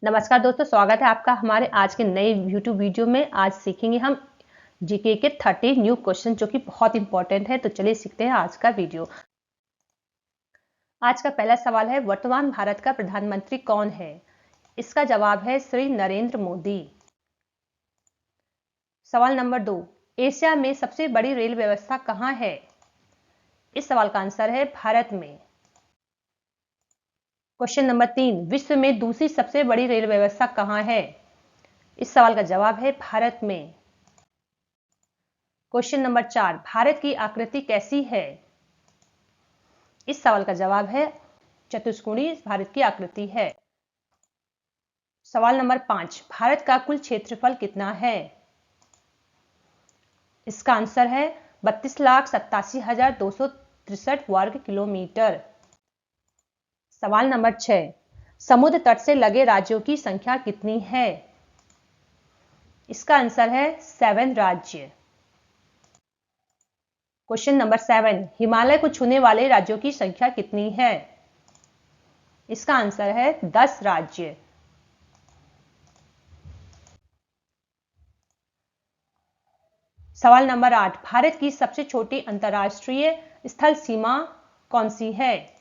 नमस्कार दोस्तों, स्वागत है आपका हमारे आज के नए YouTube वीडियो में। आज सीखेंगे हम जीके के 30 न्यू क्वेश्चन जो कि बहुत इंपॉर्टेंट है। तो चलिए सीखते हैं आज का वीडियो। आज का पहला सवाल है, वर्तमान भारत का प्रधानमंत्री कौन है? इसका जवाब है श्री नरेंद्र मोदी। सवाल नंबर 2, एशिया में सबसे बड़ी रेल व्यवस्था कहाँ है? इस सवाल का आंसर है भारत में। क्वेश्चन नंबर 3, विश्व में दूसरी सबसे बड़ी रेल व्यवस्था कहाँ है? इस सवाल का जवाब है भारत में। क्वेश्चन नंबर 4, भारत की आकृति कैसी है? इस सवाल का जवाब है चतुष्कोणीय भारत की आकृति है। सवाल नंबर 5, भारत का कुल क्षेत्रफल कितना है? इसका आंसर है 32,87,263 वर्ग किलोमीटर। सवाल नंबर 6, समुद्र तट से लगे राज्यों की संख्या कितनी है? इसका आंसर है 7 राज्य। क्वेश्चन नंबर 7, हिमालय को छूने वाले राज्यों की संख्या कितनी है? इसका आंसर है 10 राज्य। सवाल नंबर 8, भारत की सबसे छोटी अंतर्राष्ट्रीय स्थल सीमा कौन सी है?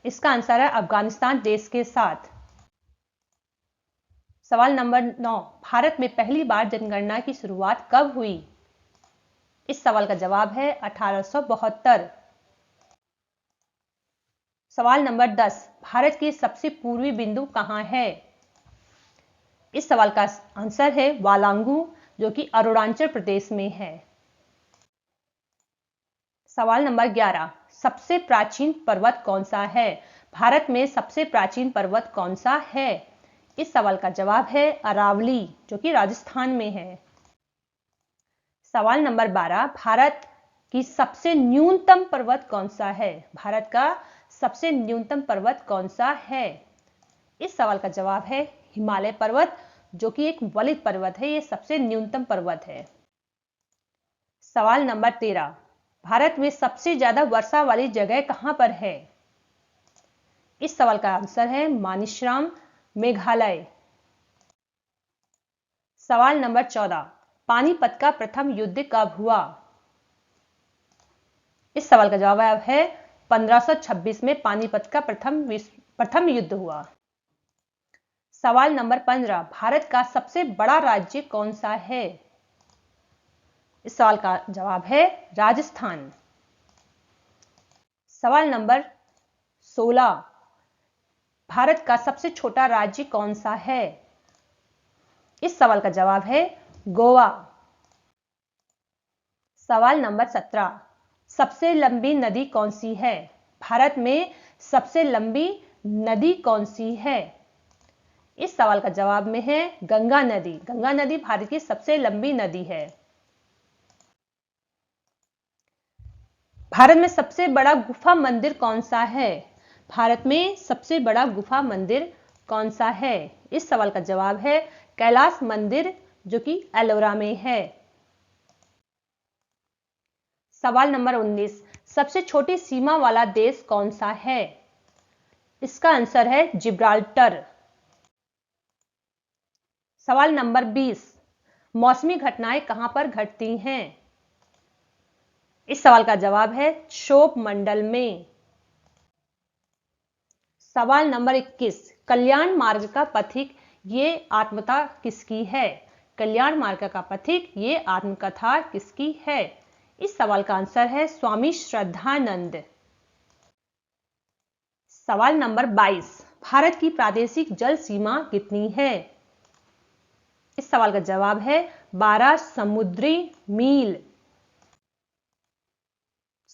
इसका आंसर है अफगानिस्तान देश के साथ। सवाल नंबर 9, भारत में पहली बार जनगणना की शुरुआत कब हुई? इस सवाल का जवाब है 1872। सवाल नंबर 10, भारत की सबसे पूर्वी बिंदु कहां है? इस सवाल का आंसर है वालांगू, जो कि अरुणाचल प्रदेश में है। सवाल नंबर 11, सबसे प्राचीन पर्वत कौन सा है? भारत में सबसे प्राचीन पर्वत कौन सा है? इस सवाल का जवाब है अरावली, जो कि राजस्थान में है। सवाल नंबर 12, भारत की सबसे न्यूनतम पर्वत कौन सा है? भारत का सबसे न्यूनतम पर्वत कौन सा है? इस सवाल का जवाब है हिमालय पर्वत, जो कि एक वलित पर्वत है। यह सबसे न्यूनतम पर्वत है। सवाल नंबर 13, भारत में सबसे ज्यादा वर्षा वाली जगह कहां पर है? इस सवाल का आंसर है मानिसराम, मेघालय। सवाल नंबर 14, पानीपत का प्रथम युद्ध कब हुआ? इस सवाल का जवाब है 1526 में पानीपत का प्रथम युद्ध हुआ। सवाल नंबर 15, भारत का सबसे बड़ा राज्य कौन सा है? इस सवाल का जवाब है राजस्थान। सवाल नंबर 16, भारत का सबसे छोटा राज्य कौन सा है? इस सवाल का जवाब है गोवा। सवाल नंबर 17, सबसे लंबी नदी कौन सी है? भारत में सबसे लंबी नदी कौन सी है? इस सवाल का जवाब में है गंगा नदी। गंगा नदी भारत की सबसे लंबी नदी है। भारत में सबसे बड़ा गुफा मंदिर कौन सा है? भारत में सबसे बड़ा गुफा मंदिर कौन सा है? इस सवाल का जवाब है कैलाश मंदिर, जो कि एलोरा में है। सवाल नंबर 19, सबसे छोटी सीमा वाला देश कौन सा है? इसका आंसर है जिब्राल्टर। सवाल नंबर 20, मौसमी घटनाएं कहां पर घटती हैं? इस सवाल का जवाब है क्षोभ मंडल में। सवाल नंबर 21, कल्याण मार्ग का पथिक ये आत्मकथा किसकी है? कल्याण मार्ग का पथिक ये आत्मकथा किसकी है? इस सवाल का आंसर है स्वामी श्रद्धानंद। सवाल नंबर 22, भारत की प्रादेशिक जल सीमा कितनी है? इस सवाल का जवाब है 12 समुद्री मील।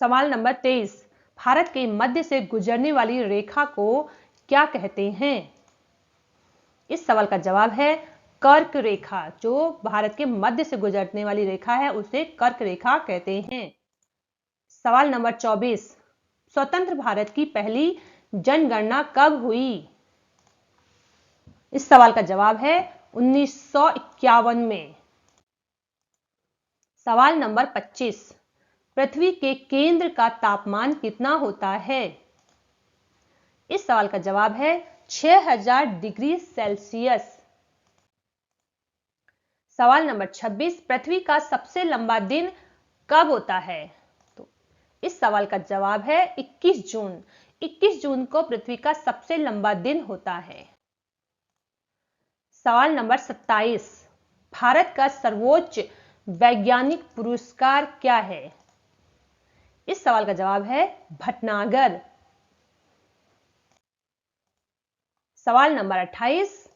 सवाल नंबर 23, भारत के मध्य से गुजरने वाली रेखा को क्या कहते हैं? इस सवाल का जवाब है कर्क रेखा। जो भारत के मध्य से गुजरने वाली रेखा है उसे कर्क रेखा कहते हैं। सवाल नंबर 24, स्वतंत्र भारत की पहली जनगणना कब हुई? इस सवाल का जवाब है 1951 में। सवाल नंबर 25, पृथ्वी के केंद्र का तापमान कितना होता है? इस सवाल का जवाब है 6000 डिग्री सेल्सियस। सवाल नंबर 26, पृथ्वी का सबसे लंबा दिन कब होता है? तो इस सवाल का जवाब है 21 जून। 21 जून को पृथ्वी का सबसे लंबा दिन होता है। सवाल नंबर 27, भारत का सर्वोच्च वैज्ञानिक पुरस्कार क्या है? इस सवाल का जवाब है भटनागर। सवाल नंबर 28,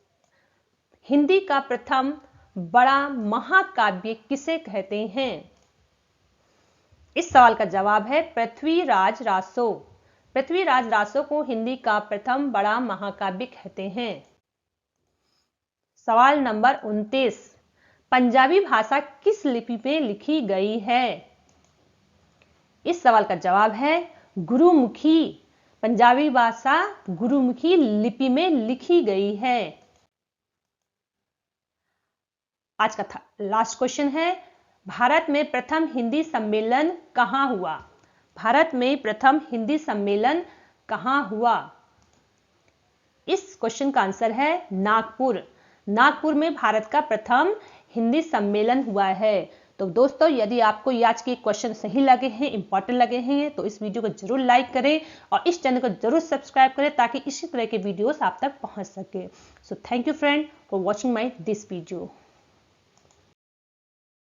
हिंदी का प्रथम बड़ा महाकाव्य किसे कहते हैं? इस सवाल का जवाब है पृथ्वीराज रासो। पृथ्वीराज रासो को हिंदी का प्रथम बड़ा महाकाव्य कहते हैं। सवाल नंबर 29, पंजाबी भाषा किस लिपि में लिखी गई है? इस सवाल का जवाब है गुरुमुखी। पंजाबी भाषा गुरुमुखी लिपि में लिखी गई है। आज का लास्ट क्वेश्चन है, भारत में प्रथम हिंदी सम्मेलन कहां हुआ? भारत में प्रथम हिंदी सम्मेलन कहां हुआ? इस क्वेश्चन का आंसर है नागपुर। नागपुर में भारत का प्रथम हिंदी सम्मेलन हुआ है। तो दोस्तों, यदि आपको आज के क्वेश्चन सही लगे हैं, इंपॉर्टेंट लगे हैं, तो इस वीडियो को जरूर लाइक करें और इस चैनल को जरूर सब्सक्राइब करें ताकि इसी तरह के वीडियोस आप तक पहुंच सके। So thank you friend for watching my this video.